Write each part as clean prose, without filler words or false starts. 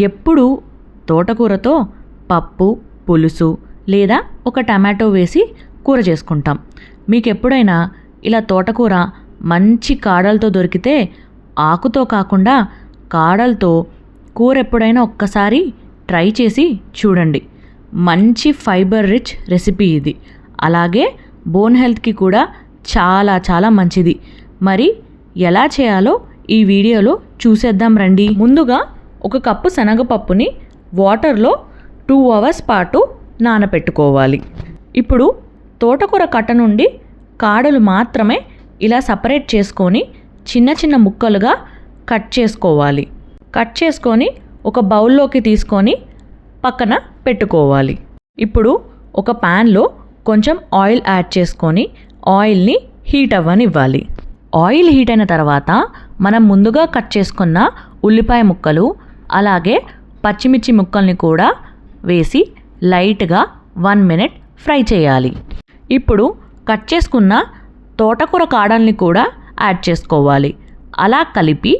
ఎప్పుడు తోటకూరతో పప్పు, పులుసు లేదా ఒక టమాటో వేసి కూర చేసుకుంటాం. మీకు ఎప్పుడైనా ఇలా తోటకూర మంచి కాడలతో దొరికితే ఆకుతో కాకుండా కాడలతో కూర ఎప్పుడైనా ఒక్కసారి ట్రై చేసి చూడండి. మంచి ఫైబర్ రిచ్ రెసిపీ ఇది. అలాగే బోన్ హెల్త్కి కూడా చాలా చాలా మంచిది. మరి ఎలా చేయాలో ఈ వీడియోలో చూసేద్దాం రండి. ముందుగా ఒక కప్పు శనగపప్పుని వాటర్లో 2 అవర్స్ పాటు నానపెట్టుకోవాలి. ఇప్పుడు తోటకూర కట్ట నుండి కాడలు మాత్రమే ఇలా సపరేట్ చేసుకొని చిన్న చిన్న ముక్కలుగా కట్ చేసుకోవాలి. కట్ చేసుకొని ఒక బౌల్లోకి తీసుకొని పక్కన పెట్టుకోవాలి. ఇప్పుడు ఒక ప్యాన్లో కొంచెం ఆయిల్ యాడ్ చేసుకొని ఆయిల్ని హీట్ అవ్వనివ్వాలి. ఆయిల్ హీట్ అయిన తర్వాత మనం ముందుగా కట్ చేసుకున్న ఉల్లిపాయ ముక్కలు అలాగే పచ్చిమిర్చి ముక్కల్ని కూడా వేసి లైట్గా 1 మినిట్ ఫ్రై చేయాలి. ఇప్పుడు కట్ చేసుకున్న తోటకూర కాడల్ని కూడా యాడ్ చేసుకోవాలి. అలా కలిపి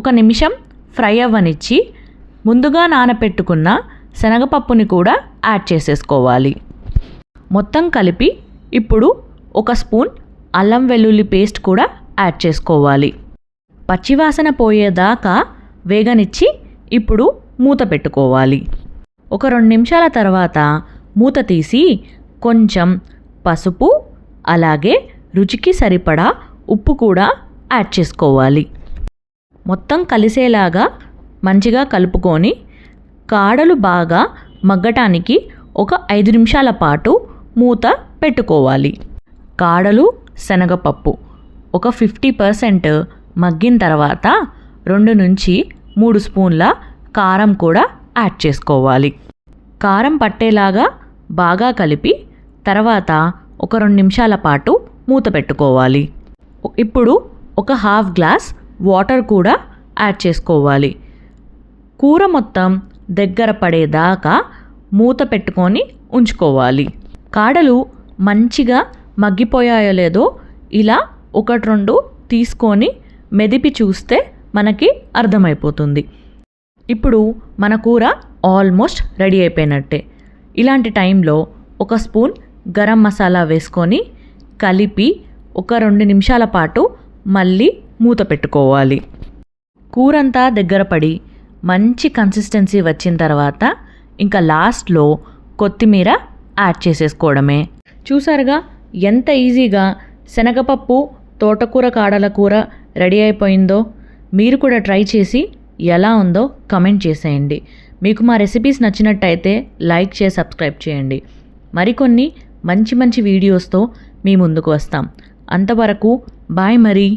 1 నిమిషం ఫ్రై అవ్వనిచ్చి ముందుగా నానపెట్టుకున్న శనగపప్పుని కూడా యాడ్ చేసేసుకోవాలి. మొత్తం కలిపి ఇప్పుడు 1 స్పూన్ అల్లం వెల్లుల్లి పేస్ట్ కూడా యాడ్ చేసుకోవాలి. పచ్చివాసన పోయేదాకా వేగనిచ్చి ఇప్పుడు మూత పెట్టుకోవాలి. 2 నిమిషాల తర్వాత మూత తీసి కొంచెం పసుపు అలాగే రుచికి సరిపడా ఉప్పు కూడా యాడ్ చేసుకోవాలి. మొత్తం కలిసేలాగా మంచిగా కలుపుకొని కాడలు బాగా మగ్గటానికి 5 నిమిషాల పాటు మూత పెట్టుకోవాలి. కాడలు శనగపప్పు 50% మగ్గిన తర్వాత 2 నుంచి 3 స్పూన్ల కారం కూడా యాడ్ చేసుకోవాలి. కారం పట్టేలాగా బాగా కలిపి తర్వాత 2 నిమిషాల పాటు మూత పెట్టుకోవాలి. ఇప్పుడు 1/2 గ్లాస్ వాటర్ కూడా యాడ్ చేసుకోవాలి. కూర మొత్తం దగ్గర పడేదాకా మూత పెట్టుకొని ఉంచుకోవాలి. కాడలు మంచిగా మగ్గిపోయాయో లేదో ఇలా 1-2 తీసుకొని మెదిపి చూస్తే మనకి అర్థమైపోతుంది. ఇప్పుడు మన కూర ఆల్మోస్ట్ రెడీ అయిపోయినట్టే. ఇలాంటి టైంలో 1 స్పూన్ గరం మసాలా వేసుకొని కలిపి 2 నిమిషాల పాటు మళ్ళీ మూత పెట్టుకోవాలి. కూరంతా దగ్గర పడి మంచి కన్సిస్టెన్సీ వచ్చిన తర్వాత ఇంకా లాస్ట్లో కొత్తిమీర యాడ్ చేసేసుకోవడమే. చూసారుగా ఎంత ఈజీగా శనగపప్పు తోటకూర కాడల కూర రెడీ అయిపోయిందో. మీరు కూడా ట్రై చేసి ఎలా ఉందో కమెంట్ చేసేయండి. మీకు మా రెసిపీస్ నచ్చినట్టయితే లైక్ చేసి సబ్స్క్రైబ్ చేయండి. మరికొన్ని మంచి మంచి వీడియోస్తో మీ ముందుకు వస్తాం. అంతవరకు బాయ్ మరి.